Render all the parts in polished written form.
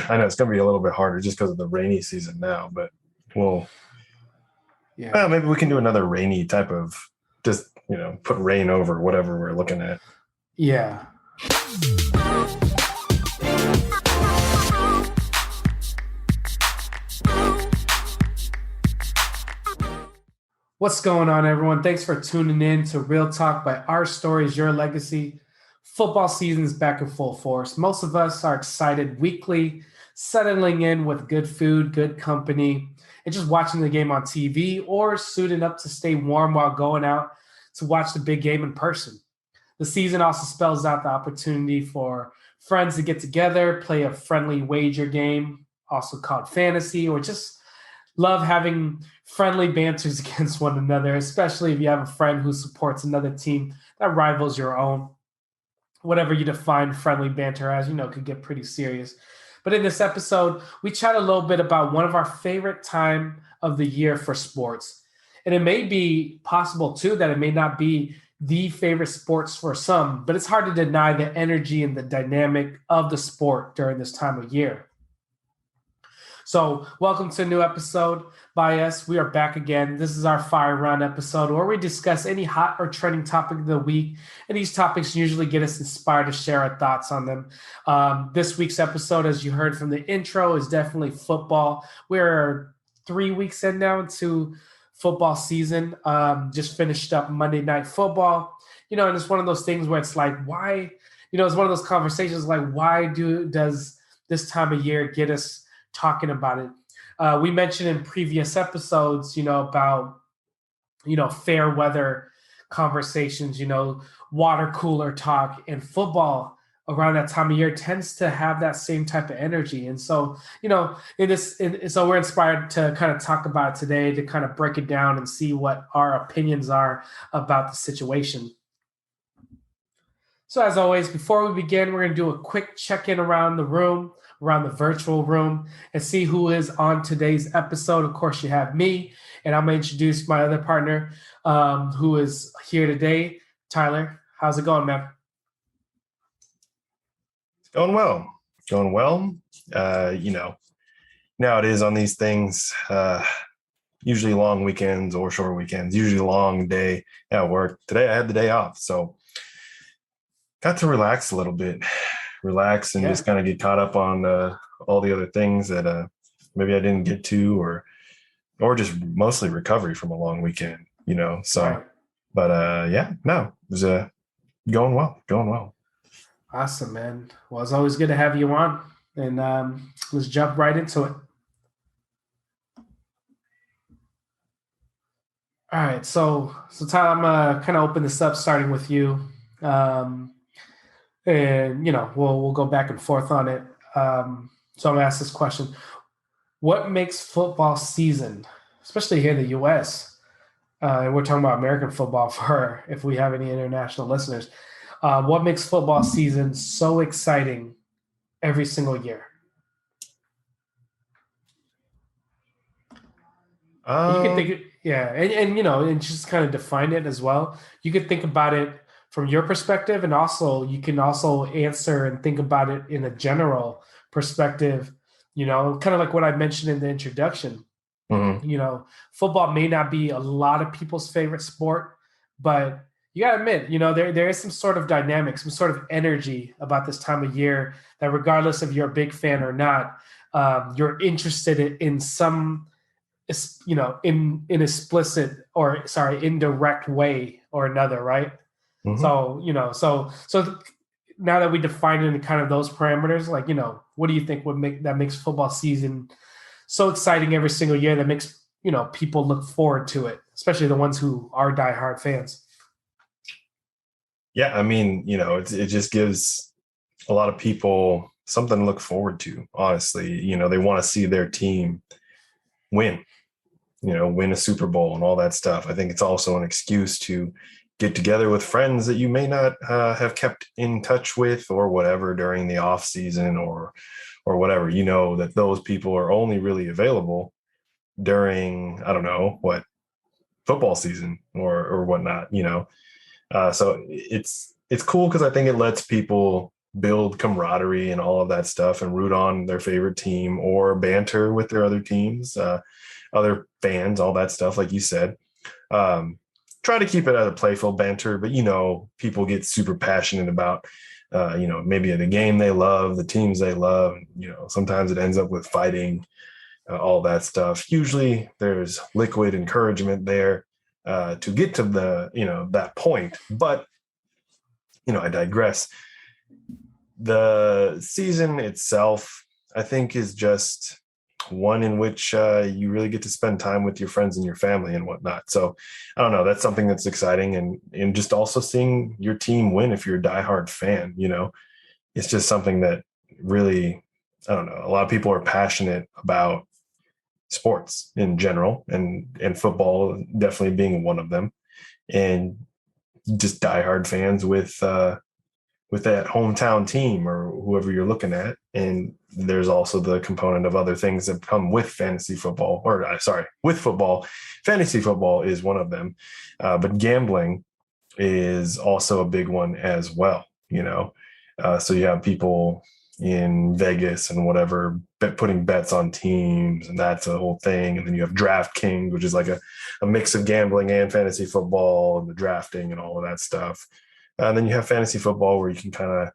I know it's going to be a little bit harder just because of the rainy season now, but we'll maybe we can do another rainy type of just, put rain over whatever we're looking at. Yeah. What's going on, everyone? Thanks for tuning in to Real Talk by Our Stories, Your Legacy. Football season is back in full force. Most of us are excited weekly, settling in with good food, good company, and just watching the game on TV or suiting up to stay warm while going out to watch the big game in person. The season also spells out the opportunity for friends to get together, play a friendly wager game, also called fantasy, or just love having friendly banters against one another, especially if you have a friend who supports another team that rivals your own. Whatever you define friendly banter as, could get pretty serious. But in this episode, we chat a little bit about one of our favorite time of the year for sports. And it may be possible, too, that it may not be the favorite sports for some, but it's hard to deny the energy and the dynamic of the sport during this time of year. So welcome to a new episode by us. We are back again. This is our Fire Round episode where we discuss any hot or trending topic of the week. And these topics usually get us inspired to share our thoughts on them. This week's episode, as you heard from the intro, is definitely football. We're 3 weeks in now into football season. Just finished up Monday Night Football. And it's one of those things where it's like, why? It's one of those conversations like, why does this time of year get us talking about it? We mentioned in previous episodes, about, fair weather conversations, water cooler talk, and football around that time of year tends to have that same type of energy. And so, so we're inspired to kind of talk about it today, to kind of break it down and see what our opinions are about the situation. So as always, before we begin, we're going to do a quick check-in around the room, around the virtual room, and see who is on today's episode. Of course, you have me, and I'm going to introduce my other partner who is here today. Tyler, how's it going, man? It's going well. Going well. Now it is on these things, usually long weekends or short weekends, usually a long day at work. Today I had the day off, so got to relax a little bit. Relax and just kind of get caught up on all the other things that maybe I didn't get to, or just mostly recovery from a long weekend, so right. But it was going well. Awesome, man. Well, it's always good to have you on, and let's jump right into it. All right, so Tyler, I'm gonna kind of open this up starting with you. And, we'll go back and forth on it. So I'm going to ask this question. What makes football season, especially here in the U.S., and we're talking about American football for if we have any international listeners, what makes football season so exciting every single year? You can think, and just kind of define it as well. You could think about it from your perspective, and also you can also answer and think about it in a general perspective, kind of like what I mentioned in the introduction. Mm-hmm. Football may not be a lot of people's favorite sport, but you got to admit, there is some sort of dynamic, some sort of energy about this time of year that regardless if you're a big fan or not, you're interested in some, in explicit indirect way or another, right? Mm-hmm. So now that we define it in kind of those parameters, like, what do you think makes football season so exciting every single year that makes, people look forward to it, especially the ones who are diehard fans? Yeah. I mean, it just gives a lot of people something to look forward to. Honestly, they want to see their team win a Super Bowl and all that stuff. I think it's also an excuse to get together with friends that you may not have kept in touch with or whatever during the off season or whatever, that those people are only really available during, I don't know what, football season or whatnot, so it's cool because I think it lets people build camaraderie and all of that stuff and root on their favorite team or banter with their other teams, other fans, all that stuff, like you said. Um, Try to keep it at a playful banter, but people get super passionate about maybe the game they love, the teams they love. Sometimes it ends up with fighting, all that stuff. Usually there's liquid encouragement there to get to that point. But I digress. The season itself, I think, is just one in which you really get to spend time with your friends and your family and whatnot. So I don't know, that's something that's exciting, and just also seeing your team win if you're a diehard fan, it's just something that really, I don't know, a lot of people are passionate about sports in general, and football definitely being one of them, and just diehard fans with that hometown team or whoever you're looking at. And there's also the component of other things that come with fantasy football, with football. Fantasy football is one of them, but gambling is also a big one as well. So you have people in Vegas and whatever putting bets on teams, and that's a whole thing. And then you have DraftKings, which is like a mix of gambling and fantasy football and the drafting and all of that stuff. And then you have fantasy football where you can kind of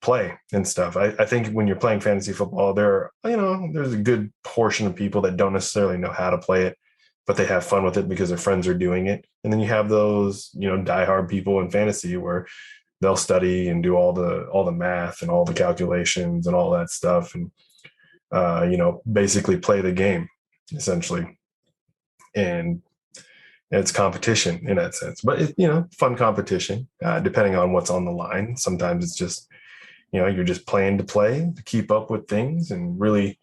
play and stuff. I think when you're playing fantasy football, there's a good portion of people that don't necessarily know how to play it, but they have fun with it because their friends are doing it. And then you have those, diehard people in fantasy where they'll study and do all the math and all the calculations and all that stuff, and basically play the game essentially. And it's competition in that sense, but fun competition, depending on what's on the line. Sometimes it's just, you're just playing to play, to keep up with things and really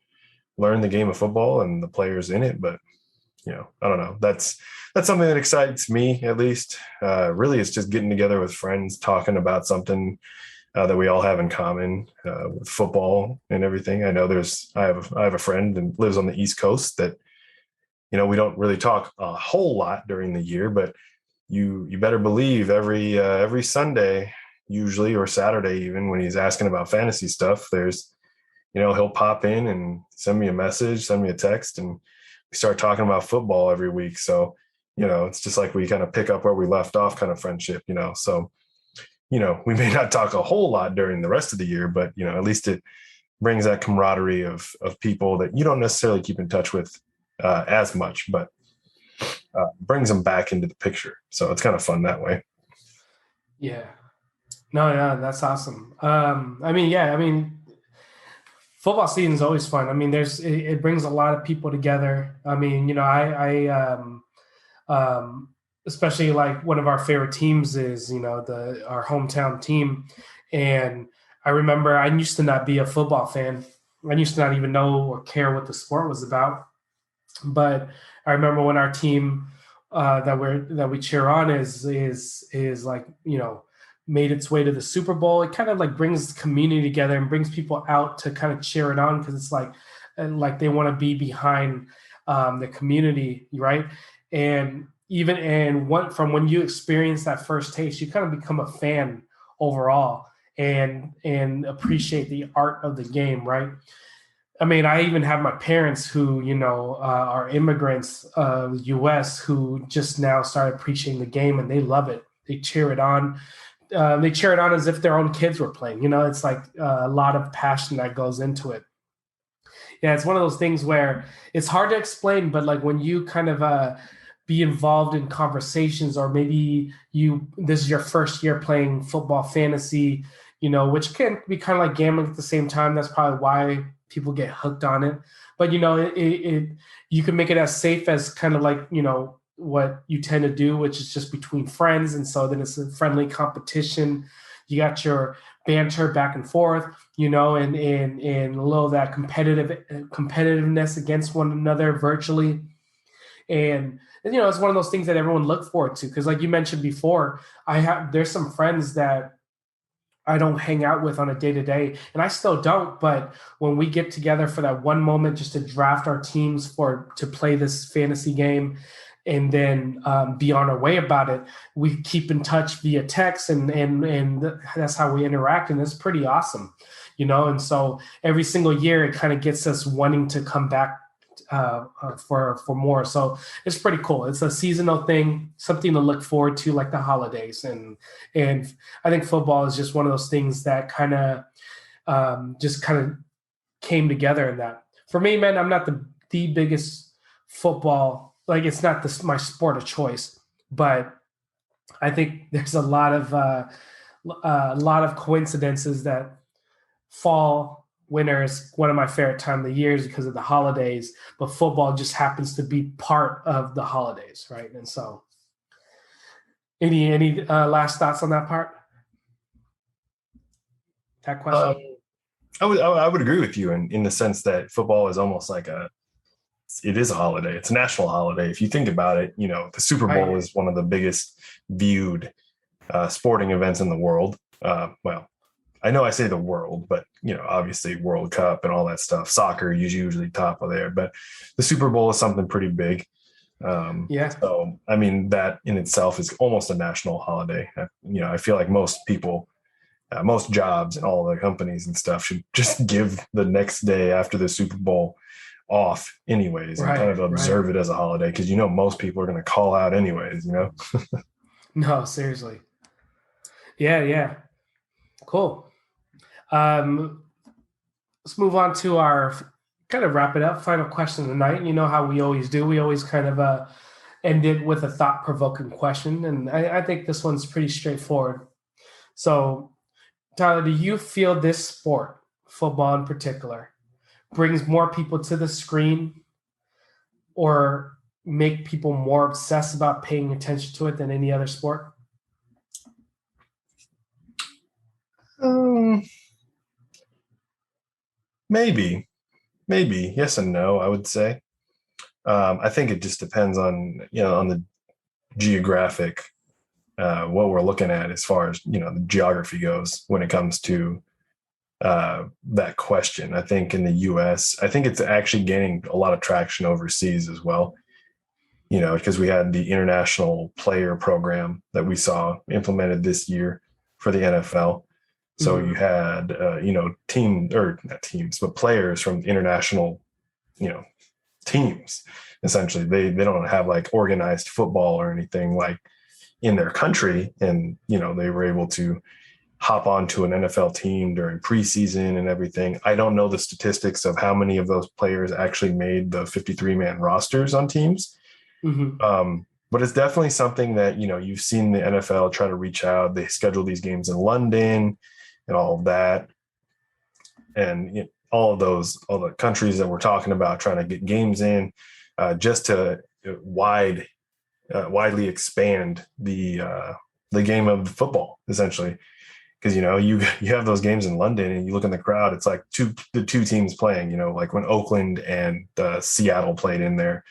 learn the game of football and the players in it. But, I don't know. That's something that excites me, at least. Really, it's just getting together with friends, talking about something that we all have in common, with football and everything. I know I have a friend and lives on the East Coast that, we don't really talk a whole lot during the year, but you better believe every Sunday, usually, or Saturday, even, when he's asking about fantasy stuff, there's, he'll pop in and send me a message, send me a text, and we start talking about football every week. So, it's just like we kind of pick up where we left off kind of friendship, so, we may not talk a whole lot during the rest of the year, but, at least it brings that camaraderie of people that you don't necessarily keep in touch with as much, but brings them back into the picture. So it's kind of fun that way. Yeah. No, that's awesome. Football season is always fun. I mean, it brings a lot of people together. I mean, especially like one of our favorite teams is, our hometown team. And I remember I used to not be a football fan. I used to not even know or care what the sport was about. But I remember when our team that we cheer on is like, made its way to the Super Bowl. It kind of like brings the community together and brings people out to kind of cheer it on, because it's like they want to be behind the community, right? And from when you experience that first taste, you kind of become a fan overall and appreciate the art of the game, right? I mean, I even have my parents who, are immigrants, U.S., who just now started appreciating the game, and they love it. They cheer it on. They cheer it on as if their own kids were playing. It's like a lot of passion that goes into it. Yeah, it's one of those things where it's hard to explain, but like when you kind of be involved in conversations, or maybe this is your first year playing football fantasy, which can be kind of like gambling at the same time. That's probably why people get hooked on it. But you can make it as safe as kind of like what you tend to do, which is just between friends, and so then it's a friendly competition. You got your banter back and forth, and a little of that competitiveness against one another virtually. And it's one of those things that everyone look forward to, because like you mentioned before, there's some friends that I don't hang out with on a day-to-day, and I still don't. But when we get together for that one moment just to draft our teams to play this fantasy game, and then be on our way about it. We keep in touch via text, and that's how we interact, and it's pretty awesome, And so every single year, it kind of gets us wanting to come back for more. So it's pretty cool. It's a seasonal thing, something to look forward to, like the holidays, and I think football is just one of those things that kind of just kind of came together in that. For me, man, I'm not the biggest football, like it's not my sport of choice, but I think there's a lot of coincidences that fall winter is one of my favorite time of the years because of the holidays, but football just happens to be part of the holidays, right? And so, any last thoughts on that part? That question? I would agree with you in the sense that football is almost like it is a holiday. It's a national holiday. If you think about it, the Super Bowl is one of the biggest viewed sporting events in the world. Well, I know I say the world, but obviously World Cup and all that stuff. Soccer is usually top of there, but the Super Bowl is something pretty big. So I mean, that in itself is almost a national holiday. I feel like most people, most jobs and all the companies and stuff should just give the next day after the Super Bowl off anyways, and kind of observe it as a holiday, because most people are going to call out anyways. No, seriously. Yeah. Cool. Let's move on to our kind of wrap it up. Final question of the night. You know how we always do. We always kind of end it with a thought-provoking question, and I think this one's pretty straightforward. So, Tyler, do you feel this sport, football in particular, brings more people to the screen or make people more obsessed about paying attention to it than any other sport? Maybe yes and no, I would say. I think it just depends on on the geographic, what we're looking at as far as the geography goes when it comes to that question. I think in the US, I think it's actually gaining a lot of traction overseas as well, because we had the international player program that we saw implemented this year for the NFL. So you had, not teams, but players from international, teams. Essentially, they don't have like organized football or anything like in their country, and they were able to hop onto an NFL team during preseason and everything. I don't know the statistics of how many of those players actually made the 53-man rosters on teams. But it's definitely something that, you've seen the NFL try to reach out. They schedule these games in London and all of that. And all the countries that we're talking about trying to get games in, just to widely expand the game of football, essentially. Because you have those games in London and you look in the crowd, it's like the two teams playing. Like when Oakland and Seattle played in there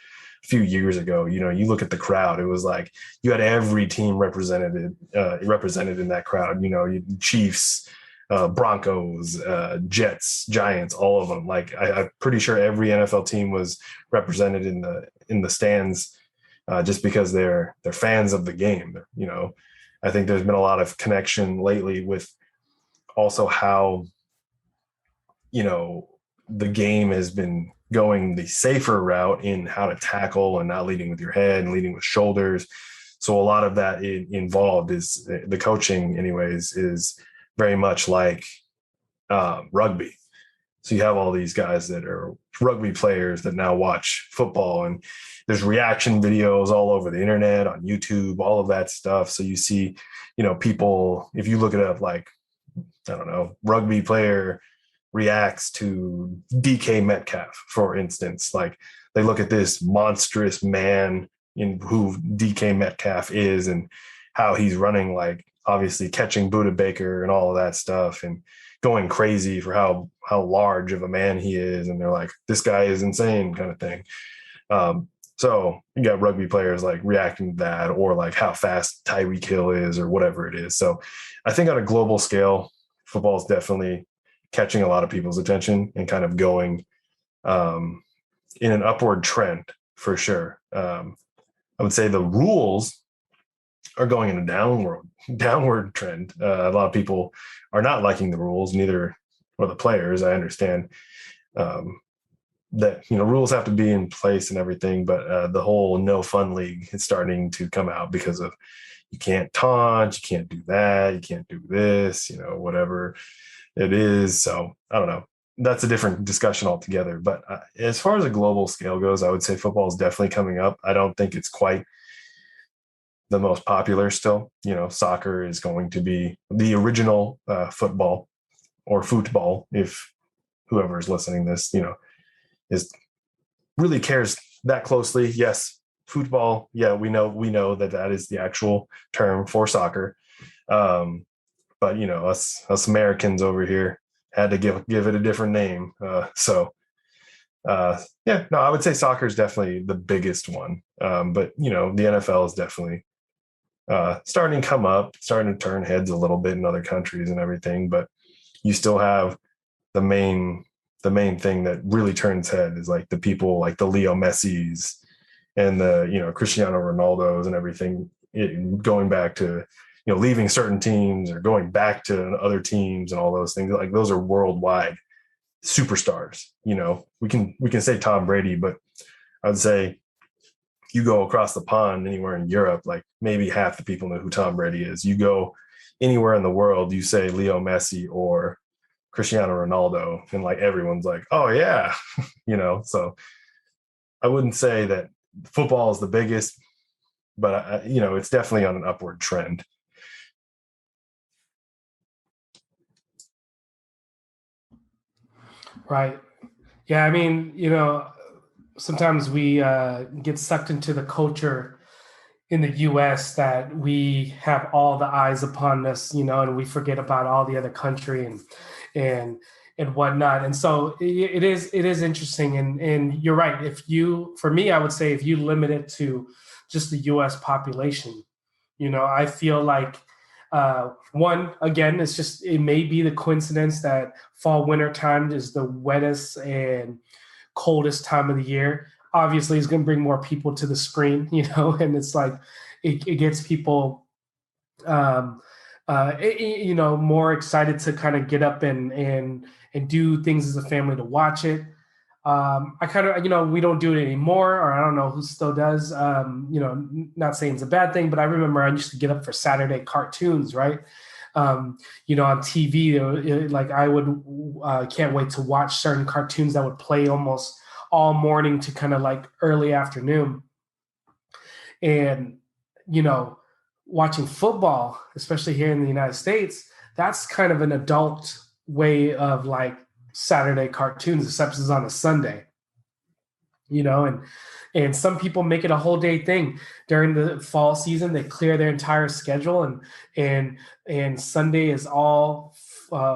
a few years ago. You look at the crowd, it was like you had every team represented in that crowd. Chiefs, Broncos, Jets, Giants, all of them. Like I'm pretty sure every NFL team was represented in the stands, just because they're fans of the game. I think there's been a lot of connection lately with also how, the game has been going the safer route in how to tackle and not leading with your head and leading with shoulders. So a lot of that involved is the coaching anyways, is very much like rugby. So you have all these guys that are rugby players that now watch football, and there's reaction videos all over the internet, on YouTube, all of that stuff. So you see, people, if you look it up, like, I don't know, rugby player reacts to DK Metcalf, for instance. Like they look at this monstrous man in who DK Metcalf is and how he's running, like obviously catching Buda Baker and all of that stuff, and going crazy for how large of a man he is. And they're like, this guy is insane, kind of thing. So you got rugby players like reacting to that, or like how fast Tyreek Hill is, or whatever it is. So I think on a global scale, football is definitely catching a lot of people's attention and kind of going in an upward trend for sure. I would say the rules are going in a downward trend. A lot of people are not liking the rules, neither are the players. I understand um, that rules have to be in place and everything, but the whole no fun league is starting to come out because of you can't taunt, you can't do that, you can't do this, whatever it is. So I don't know. That's a different discussion altogether. But as far as a global scale goes, I would say football is definitely coming up. I don't think it's quite the most popular still. Soccer is going to be the original football or football, if whoever is listening this, is really cares that closely. Yes, football. Yeah, we know that is the actual term for soccer. But us Americans over here had to give it a different name. Yeah, no, I would say soccer is definitely the biggest one. But the NFL is definitely starting to come up, starting to turn heads a little bit in other countries and everything. But you still have the main thing that really turns head is like the people like the Leo Messis and the Cristiano Ronaldos and everything, going back to leaving certain teams or going back to other teams and all those things. Like those are worldwide superstars. We can say Tom Brady, but I would say you go across the pond anywhere in Europe, like maybe half the people know who Tom Brady is. You go anywhere in the world, you say Leo Messi or Cristiano Ronaldo, and like everyone's like, oh yeah, So I wouldn't say that football is the biggest, but it's definitely on an upward trend. Right. Yeah, I mean, sometimes we get sucked into the culture in the US that we have all the eyes upon us, and we forget about all the other country and and whatnot. And so it is interesting. And you're right. For me, I would say if you limit it to just the US population, I feel like one, again, it may be the coincidence that fall winter time is the wettest and coldest time of the year. Obviously it's going to bring more people to the screen, and it's like it gets people um more excited to kind of get up and do things as a family to watch it. I kind of, we don't do it anymore, or I don't know who still does. Not saying it's a bad thing, but I remember I used to get up for Saturday cartoons, right? On TV, like I would can't wait to watch certain cartoons that would play almost all morning to kind of like early afternoon. And, you know, watching football, especially here in the United States, that's kind of an adult way of like Saturday cartoons, except it's on a Sunday, and some people make it a whole day thing during the fall season. They clear their entire schedule, and Sunday is all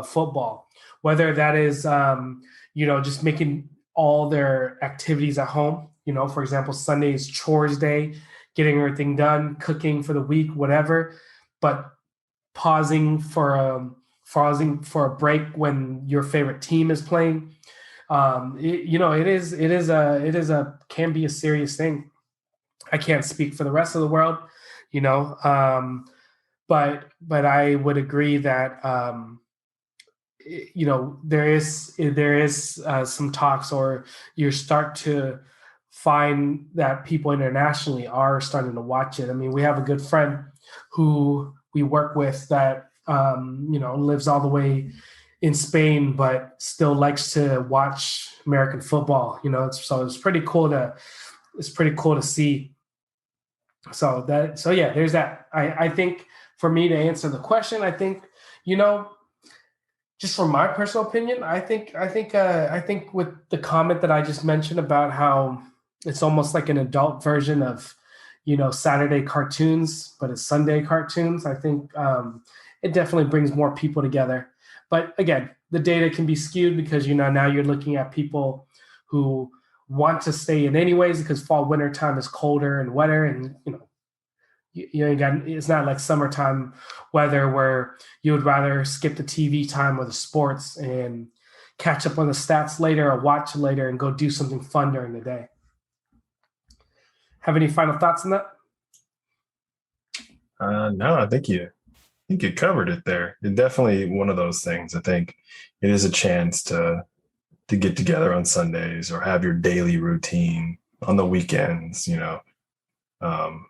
football, whether that is just making all their activities at home. For example, Sunday is chores day, getting everything done, cooking for the week, whatever, but pausing for a break when your favorite team is playing. It is a can be a serious thing. I can't speak for the rest of the world, you know, but I would agree that there is some talks, or you start to find that people internationally are starting to watch it. I mean, we have a good friend who we work with that lives all the way in Spain, but still likes to watch American football. So it's pretty cool to see. So yeah, there's that. I think for me to answer the question, I think you know just from my personal opinion, I think with the comment that I just mentioned about how it's almost like an adult version of Saturday cartoons, but it's Sunday cartoons. I think it definitely brings more people together. But again, the data can be skewed because now you're looking at people who want to stay in anyways because fall winter time is colder and wetter, and it's not like summertime weather where you would rather skip the TV time or the sports and catch up on the stats later or watch later and go do something fun during the day. Have any final thoughts on that? No, I think you covered it there. It definitely one of those things. I think it is a chance to get together on Sundays or have your daily routine on the weekends. Um,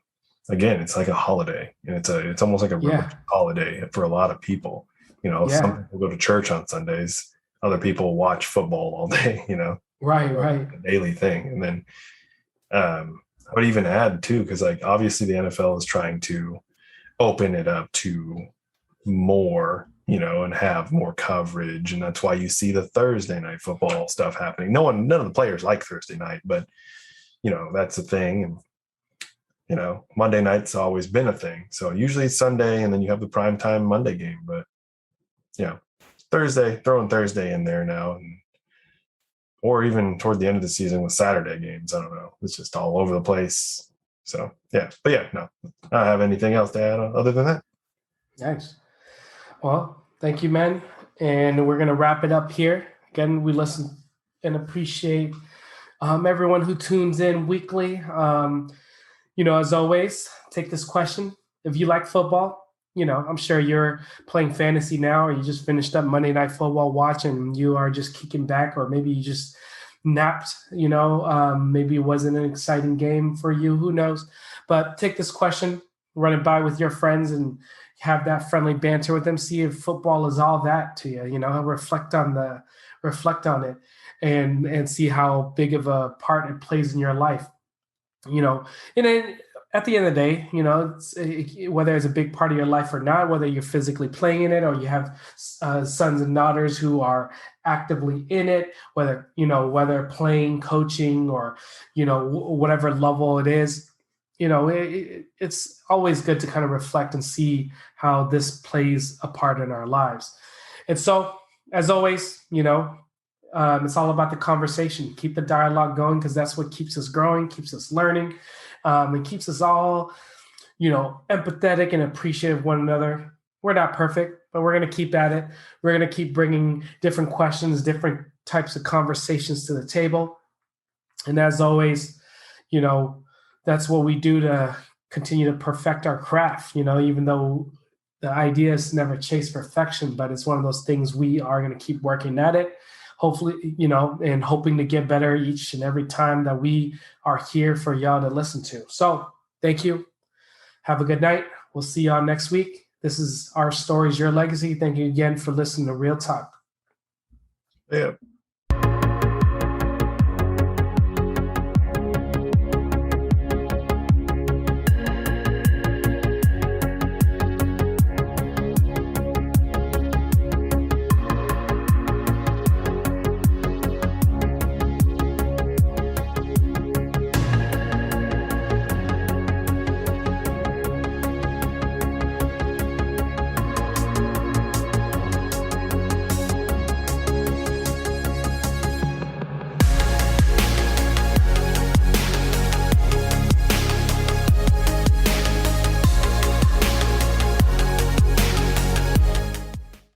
again, it's like a holiday, and it's almost like a Yeah, religious holiday for a lot of people. Some yeah, people go to church on Sundays, other people watch football all day. right, right. A daily thing, and then I would even add too, because like obviously the NFL is trying to open it up to more, and have more coverage. And that's why you see the Thursday night football stuff happening. None of the players like Thursday night, but that's a thing. And Monday night's always been a thing. So usually it's Sunday and then you have the primetime Monday game. But Thursday, throwing Thursday in there now, or even toward the end of the season with Saturday games. I don't know. It's just all over the place. So yeah. But yeah, no, I don't have anything else to add other than that. Nice. Well, thank you, man. And we're going to wrap it up here. Again, we listen and appreciate everyone who tunes in weekly. As always, take this question. If you like football, I'm sure you're playing fantasy now, or you just finished up Monday Night Football watch and you are just kicking back, or maybe you just napped, maybe it wasn't an exciting game for you. Who knows? But take this question, run it by with your friends, and have that friendly banter with them. See if football is all that to you. Reflect on it, and see how big of a part it plays in your life. And then at the end of the day, whether it's a big part of your life or not, whether you're physically playing in it or you have sons and daughters who are actively in it, whether playing, coaching, or whatever level it is, it's always good to kind of reflect and see how this plays a part in our lives. And so, as always, it's all about the conversation. Keep the dialogue going, because that's what keeps us growing, keeps us learning. It keeps us all, empathetic and appreciative of one another. We're not perfect, but we're going to keep at it. We're going to keep bringing different questions, different types of conversations to the table. And as always, that's what we do to continue to perfect our craft, even though the idea is never chase perfection, but it's one of those things we are going to keep working at it. Hopefully, and hoping to get better each and every time that we are here for y'all to listen to. So thank you. Have a good night. We'll see y'all next week. This is Our Stories, Your Legacy. Thank you again for listening to Real Talk. Yeah.